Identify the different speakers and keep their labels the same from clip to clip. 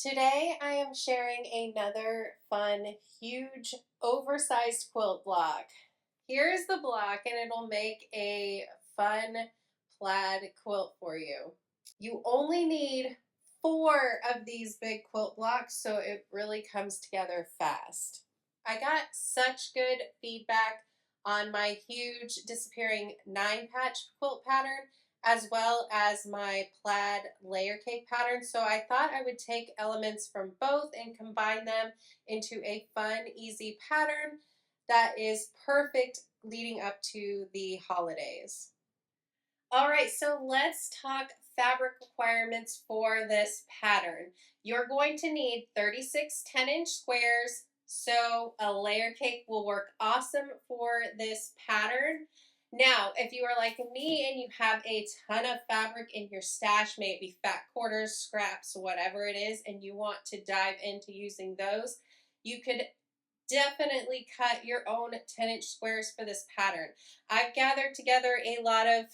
Speaker 1: Today I am sharing another fun, huge, oversized quilt block. Here's the block and it'll make a fun plaid quilt for you. You only need 4 of these big quilt blocks, so it really comes together fast. I got such good feedback on my huge disappearing 9-patch quilt pattern as well as my plaid layer cake pattern, so I thought I would take elements from both and combine them into a fun, easy pattern that is perfect leading up to the holidays. All right, so let's talk fabric requirements for this pattern. You're going to need 36 10-inch squares, so a layer cake will work awesome for this pattern. Now, if you are like me and you have a ton of fabric in your stash, maybe fat quarters, scraps, whatever it is, and you want to dive into using those, you could definitely cut your own 10-inch squares for this pattern. I've gathered together a lot of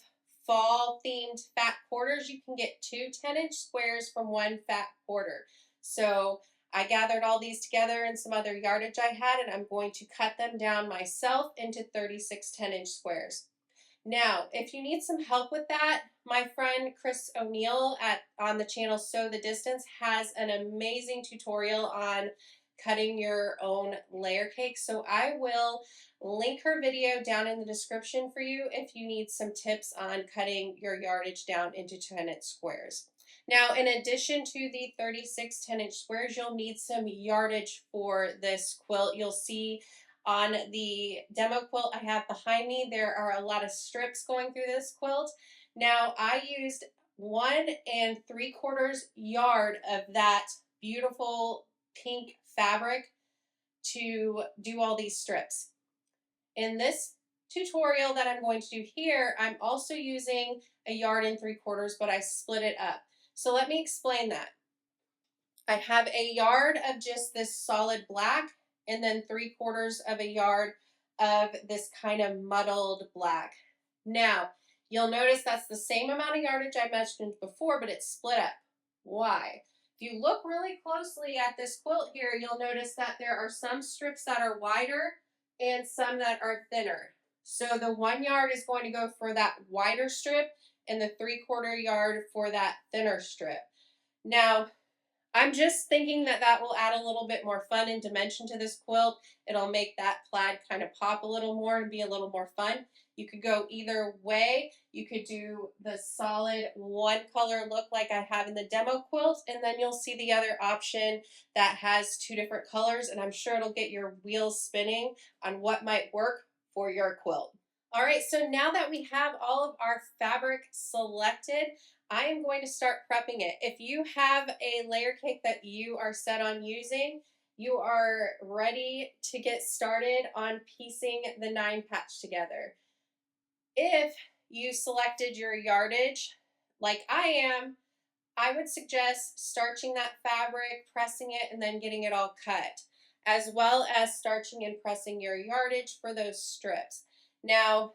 Speaker 1: fall themed fat quarters. You can get 2 10-inch squares from 1 fat quarter. So I gathered all these together and some other yardage I had, and I'm going to cut them down myself into 36 10-inch squares. Now, if you need some help with that, my friend Chris O'Neill on the channel Sew the Distance has an amazing tutorial on cutting your own layer cake. So I will link her video down in the description for you if you need some tips on cutting your yardage down into 10-inch squares. Now, in addition to the 36 10-inch squares, you'll need some yardage for this quilt. You'll see on the demo quilt I have behind me, there are a lot of strips going through this quilt. Now, I used 1 3/4 yard of that beautiful pink fabric to do all these strips. In this tutorial that I'm going to do here, I'm also using a 1 3/4, but I split it up. So let me explain that. I have a yard of just this solid black and then 3/4 of a yard of this kind of muddled black. Now, you'll notice that's the same amount of yardage I mentioned before, but it's split up. Why? If you look really closely at this quilt here, you'll notice that there are some strips that are wider and some that are thinner. So the 1 yard is going to go for that wider strip and the 3/4 yard for that thinner strip. Now, I'm just thinking that that will add a little bit more fun and dimension to this quilt. It'll make that plaid kind of pop a little more and be a little more fun. You could go either way. You could do the solid 1 color look like I have in the demo quilt, and then you'll see the other option that has 2 different colors, and I'm sure it'll get your wheels spinning on what might work for your quilt. All right, so now that we have all of our fabric selected, I am going to start prepping it. If you have a layer cake that you are set on using, you are ready to get started on piecing the 9-patch together. If you selected your yardage like I am, I would suggest starching that fabric, pressing it, and then getting it all cut, as well as starching and pressing your yardage for those strips. Now,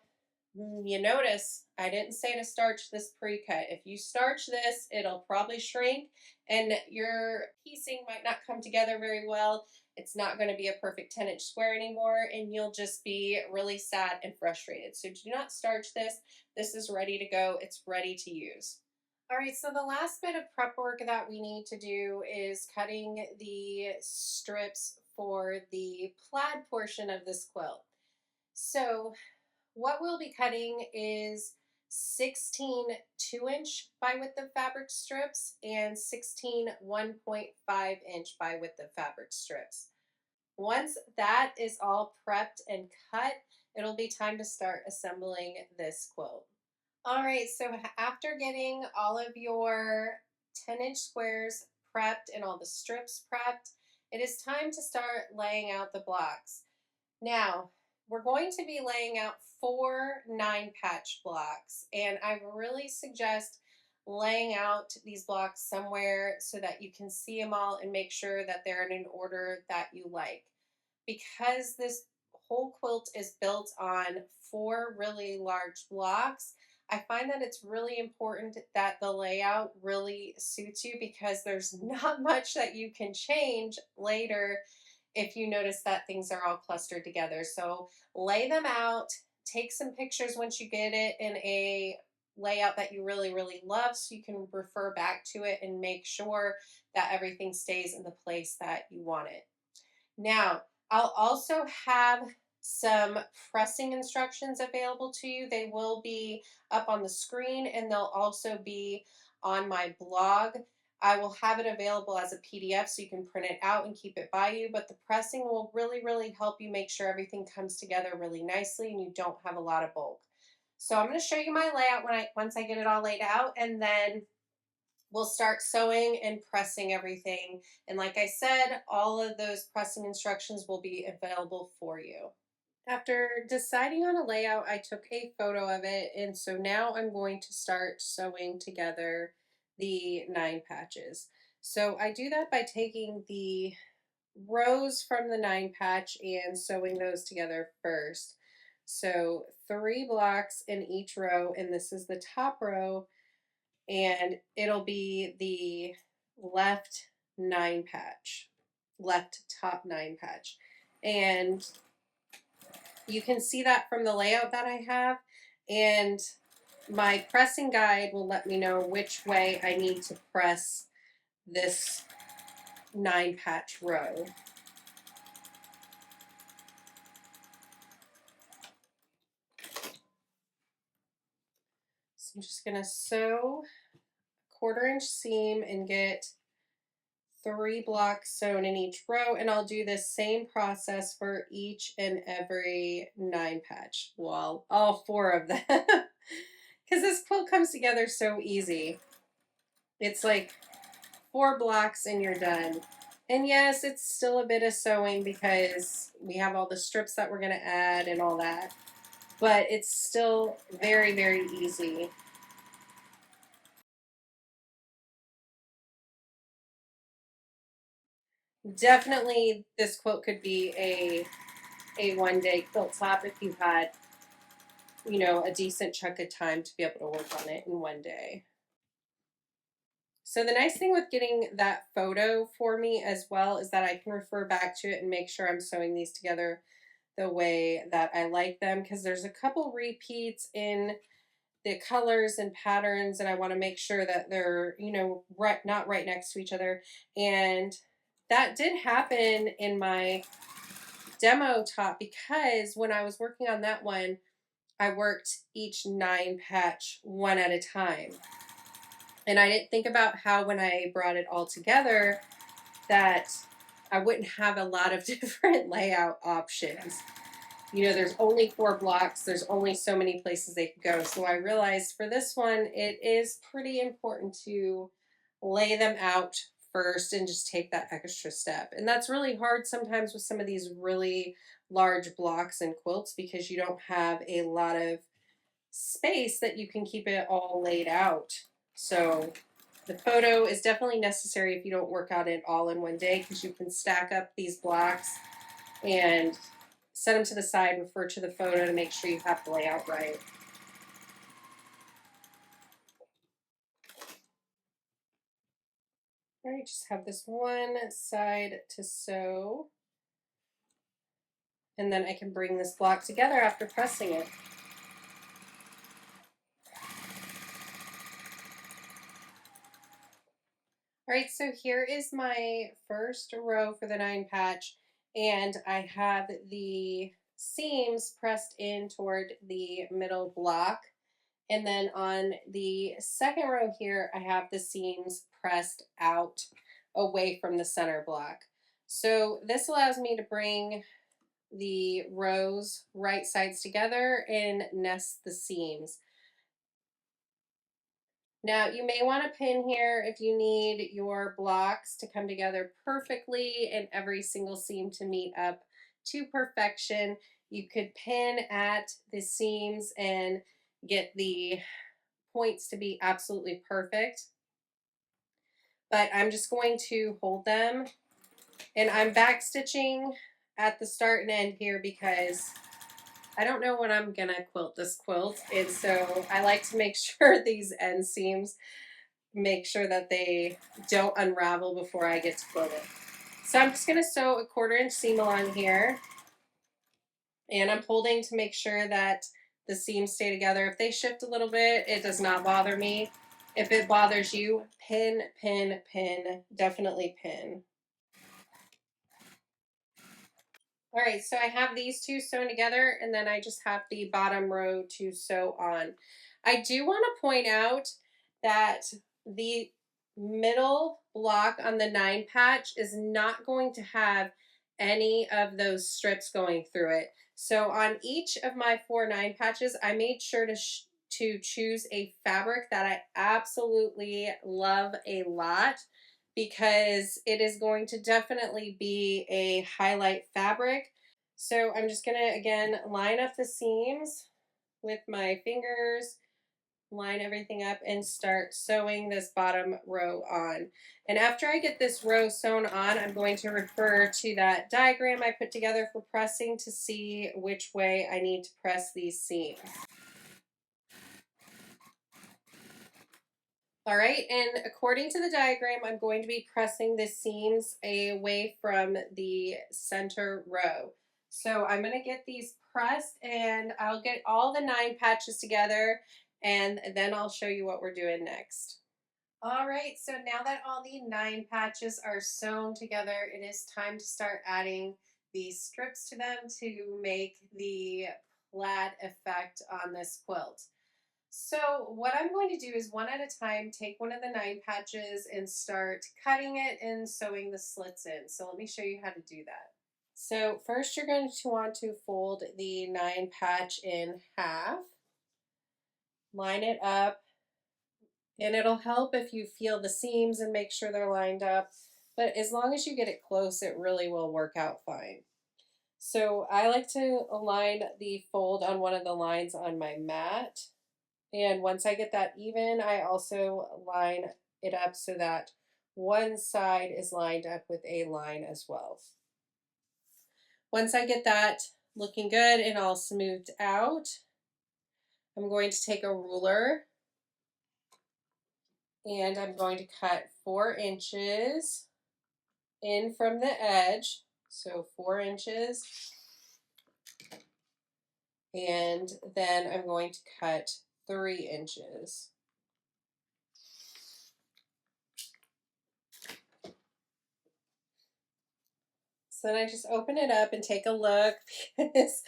Speaker 1: you notice I didn't say to starch this pre-cut. If you starch this, it'll probably shrink and your piecing might not come together very well. It's not going to be a perfect 10-inch square anymore, and you'll just be really sad and frustrated. So do not starch this. This is ready to go. It's ready to use. All right, so the last bit of prep work that we need to do is cutting the strips for the plaid portion of this quilt. So what we'll be cutting is 16 2-inch by width of fabric strips and 16 1.5-inch by width of fabric strips. Once that is all prepped and cut, it'll be time to start assembling this quilt. All right, so after getting all of your 10-inch squares prepped and all the strips prepped, it is time to start laying out the blocks. Now, we're going to be laying out 4 9-patch blocks, and I really suggest laying out these blocks somewhere so that you can see them all and make sure that they're in an order that you like. Because this whole quilt is built on 4 really large blocks, I find that it's really important that the layout really suits you because there's not much that you can change later if you notice that things are all clustered together. So lay them out, take some pictures once you get it in a layout that you really, really love so you can refer back to it and make sure that everything stays in the place that you want it. Now, I'll also have some pressing instructions available to you. They will be up on the screen and they'll also be on my blog. I will have it available as a PDF so you can print it out and keep it by you, but the pressing will really, really help you make sure everything comes together really nicely and you don't have a lot of bulk. So I'm going to show you my layout once I get it all laid out, and then we'll start sewing and pressing everything. And like I said, all of those pressing instructions will be available for you. After deciding on a layout, I took a photo of it, and so now I'm going to start sewing together the 9 patches. So I do that by taking the rows from the 9 patch and sewing those together first. So 3 blocks in each row, and this is the top row, and it'll be the left 9 patch, left top 9 patch. And you can see that from the layout that I have, and my pressing guide will let me know which way I need to press this 9 patch row. So I'm just going to sew a 1/4 inch seam and get 3 blocks sewn in each row, and I'll do the same process for each and every 9 patch. Well, all 4 of them, because this quilt comes together so easy. It's like 4 blocks and you're done. And yes, it's still a bit of sewing because we have all the strips that we're going to add and all that, but it's still very, very easy. Definitely this quilt could be a one-day quilt top if you had, you know, a decent chunk of time to be able to work on it in one day. So the nice thing with getting that photo for me as well is that I can refer back to it and make sure I'm sewing these together the way that I like them, because there's a couple repeats in the colors and patterns, and I want to make sure that they're, you know, not right next to each other. And that did happen in my demo top because when I was working on that one, I worked each 9 patch one at a time. And I didn't think about how when I brought it all together that I wouldn't have a lot of different layout options. You know, there's only 4 blocks, there's only so many places they could go. So I realized for this one, it is pretty important to lay them out first and just take that extra step. And that's really hard sometimes with some of these really large blocks and quilts because you don't have a lot of space that you can keep it all laid out. So the photo is definitely necessary if you don't work out it all in one day, because you can stack up these blocks and set them to the side, refer to the photo to make sure you have the layout right. All right, just have this one side to sew, and then I can bring this block together after pressing it. All right, so here is my first row for the 9 patch, and I have the seams pressed in toward the middle block. And then on the second row here, I have the seams pressed out away from the center block. So this allows me to bring the rows right sides together and nest the seams. Now you may want to pin here if you need your blocks to come together perfectly and every single seam to meet up to perfection. You could pin at the seams and get the points to be absolutely perfect. But I'm just going to hold them, and I'm back stitching at the start and end here because I don't know when I'm gonna quilt this quilt, and so I like to make sure these end seams, make sure that they don't unravel before I get to quilt it. So I'm just gonna sew a 1/4 inch seam along here, and I'm holding to make sure that the seams stay together. If they shift a little bit, it does not bother me. If it bothers you, pin, pin, pin, definitely pin. All right, so I have these two sewn together, and then I just have the bottom row to sew on. I do want to point out that the middle block on the 9 patch is not going to have any of those strips going through it. So on each of my 4 9 patches, I made sure to choose a fabric that I absolutely love a lot, because it is going to definitely be a highlight fabric. So I'm just going to, again, line up the seams with my fingers, line everything up, and start sewing this bottom row on. And after I get this row sewn on, I'm going to refer to that diagram I put together for pressing to see which way I need to press these seams. All right, and according to the diagram, I'm going to be pressing the seams away from the center row. So I'm going to get these pressed, and I'll get all the 9 patches together, and then I'll show you what we're doing next. All right, so now that all the 9 patches are sewn together, it is time to start adding the strips to them to make the plaid effect on this quilt. So what I'm going to do is, one at a time, take one of the 9 patches and start cutting it and sewing the slits in. So let me show you how to do that. So first you're going to want to fold the 9 patch in half, line it up, and it'll help if you feel the seams and make sure they're lined up. But as long as you get it close, it really will work out fine. So I like to align the fold on one of the lines on my mat. And once I get that even, I also line it up so that one side is lined up with a line as well. Once I get that looking good and all smoothed out, I'm going to take a ruler and I'm going to cut 4 inches in from the edge. So 4 inches. And then I'm going to cut 3 inches. So then I just open it up and take a look, because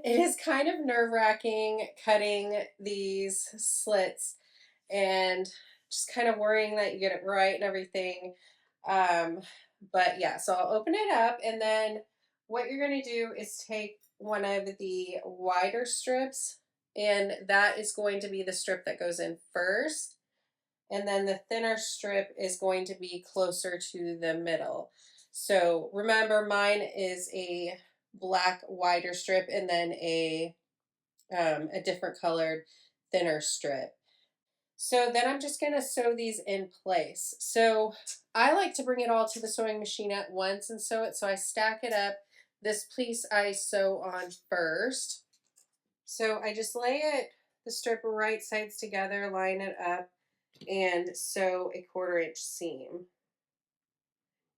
Speaker 1: it is kind of nerve-wracking cutting these slits and just kind of worrying that you get it right and everything. But yeah, so I'll open it up, and then what you're going to do is take one of the wider strips, and that is going to be the strip that goes in first. And then the thinner strip is going to be closer to the middle. So remember, mine is a black wider strip and then a different colored thinner strip. So then I'm just going to sew these in place. So I like to bring it all to the sewing machine at once and sew it. So I stack it up. This piece I sew on first. So I just lay it, the strip right sides together, line it up, and sew a 1/4 inch seam.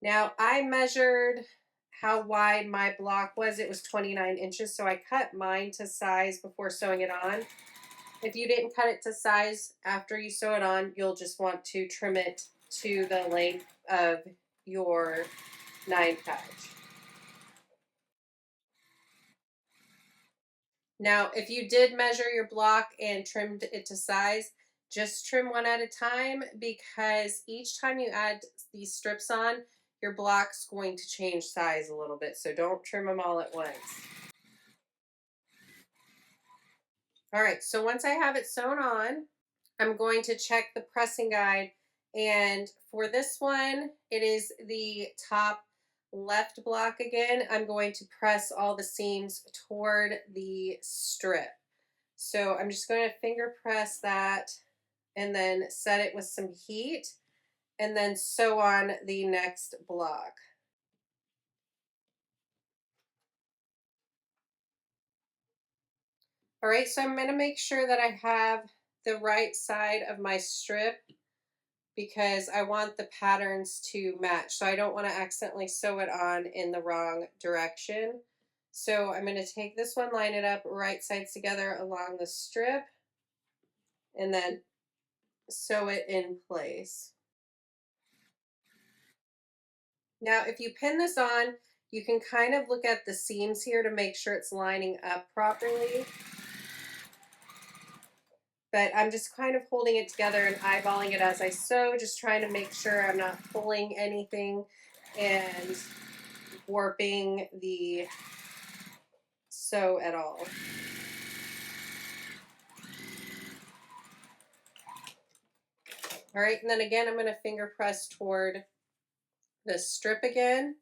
Speaker 1: Now I measured how wide my block was. It was 29 inches, so I cut mine to size before sewing it on. If you didn't cut it to size after you sew it on, you'll just want to trim it to the length of your 9 patch. Now, if you did measure your block and trimmed it to size, just trim one at a time, because each time you add these strips on, your block's going to change size a little bit, so don't trim them all at once. All right, so once I have it sewn on, I'm going to check the pressing guide, and for this one, it is the top left block again. I'm going to press all the seams toward the strip. So I'm just going to finger press that and then set it with some heat and then sew on the next block. All right, so I'm going to make sure that I have the right side of my strip because I want the patterns to match. So I don't want to accidentally sew it on in the wrong direction. So I'm going to take this one, line it up right sides together along the strip, and then sew it in place. Now, if you pin this on, you can kind of look at the seams here to make sure it's lining up properly. But I'm just kind of holding it together and eyeballing it as I sew, just trying to make sure I'm not pulling anything and warping the sew at all. All right, and then again, I'm going to finger press toward the strip again.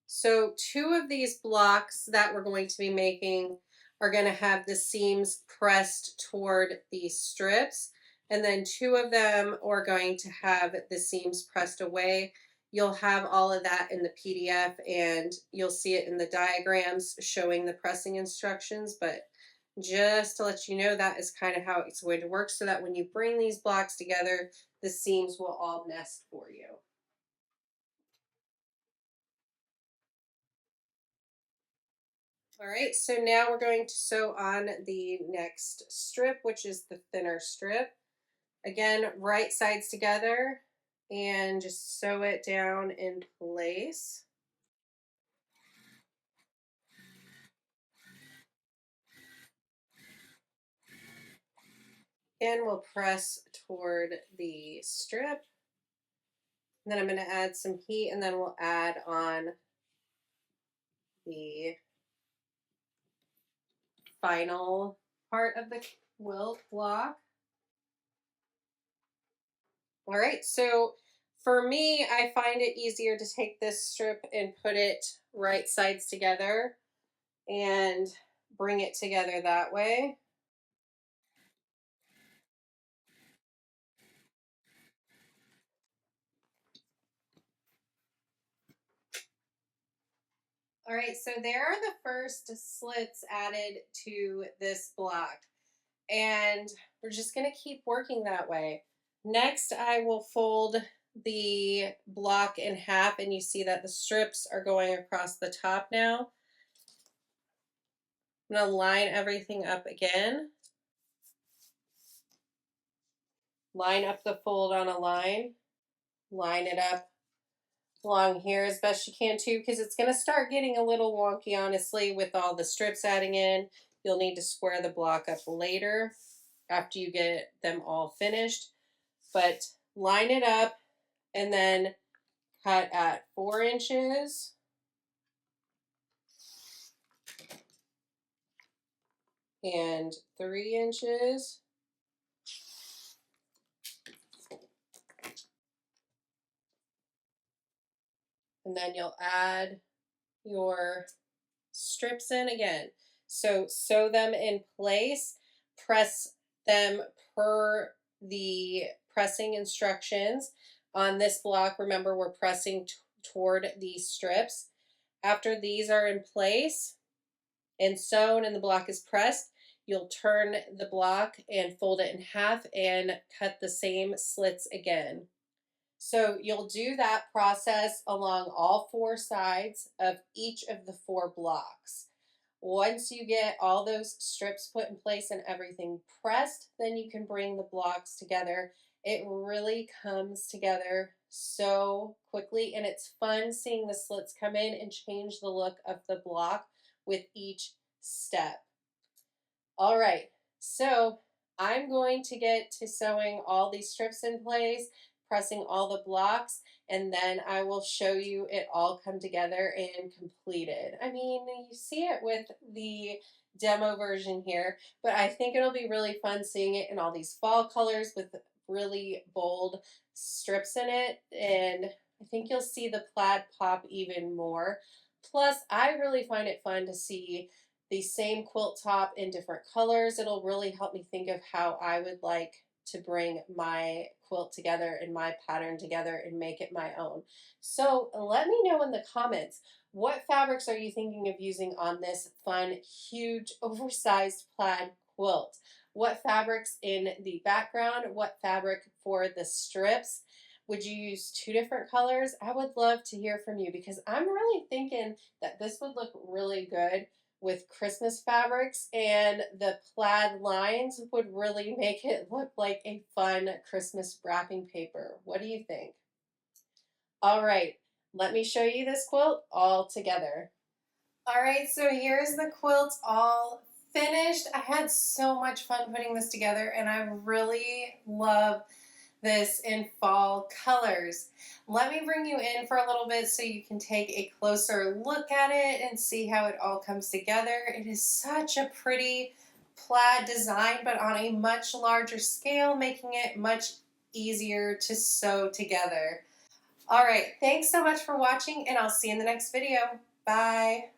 Speaker 1: So 2 of these blocks that we're going to be making are going to have the seams pressed toward these strips, and then 2 of them are going to have the seams pressed away. You'll have all of that in the PDF, and you'll see it in the diagrams showing the pressing instructions, but just to let you know, that is kind of how it's going to work, so that when you bring these blocks together, the seams will all nest for you. All right, so now we're going to sew on the next strip, which is the thinner strip. Again, right sides together and just sew it down in place. And we'll press toward the strip. And then I'm going to add some heat, and then we'll add on the final part of the quilt block. All right, so for me, I find it easier to take this strip and put it right sides together and bring it together that way. All right, so there are the first slits added to this block, and we're just going to keep working that way. Next, I will fold the block in half, and you see that the strips are going across the top now. I'm going to line everything up again. Line up the fold on a line. Line it up along here as best you can too, because it's going to start getting a little wonky, honestly, with all the strips adding in. You'll need to square the block up later after you get them all finished. But line it up and then cut at 4 inches. And 3 inches. And then you'll add your strips in again. So sew them in place, press them per the pressing instructions. On this block, remember, we're pressing toward these strips. After these are in place and sewn and the block is pressed, you'll turn the block and fold it in half and cut the same slits again. So you'll do that process along all 4 sides of each of the 4 blocks. Once you get all those strips put in place and everything pressed, then you can bring the blocks together. It really comes together so quickly, and it's fun seeing the slits come in and change the look of the block with each step. All right, so I'm going to get to sewing all these strips in place, pressing all the blocks, and then I will show you it all come together and completed. I mean, you see it with the demo version here, but I think it'll be really fun seeing it in all these fall colors with really bold strips in it, and I think you'll see the plaid pop even more. Plus, I really find it fun to see the same quilt top in different colors. It'll really help me think of how I would like to bring my quilt together and my pattern together and make it my own. So let me know in the comments, what fabrics are you thinking of using on this fun, huge, oversized plaid quilt? What fabrics in the background? What fabric for the strips? Would you use two different colors? I would love to hear from you because I'm really thinking that this would look really good with Christmas fabrics, and the plaid lines would really make it look like a fun Christmas wrapping paper. What do you think? All right, let me show you this quilt all together. All right, so here's the quilt all finished. I had so much fun putting this together, and I really love this in fall colors. Let me bring you in for a little bit so you can take a closer look at it and see how it all comes together. It is such a pretty plaid design, but on a much larger scale, making it much easier to sew together. All right, thanks so much for watching, and I'll see you in the next video. Bye.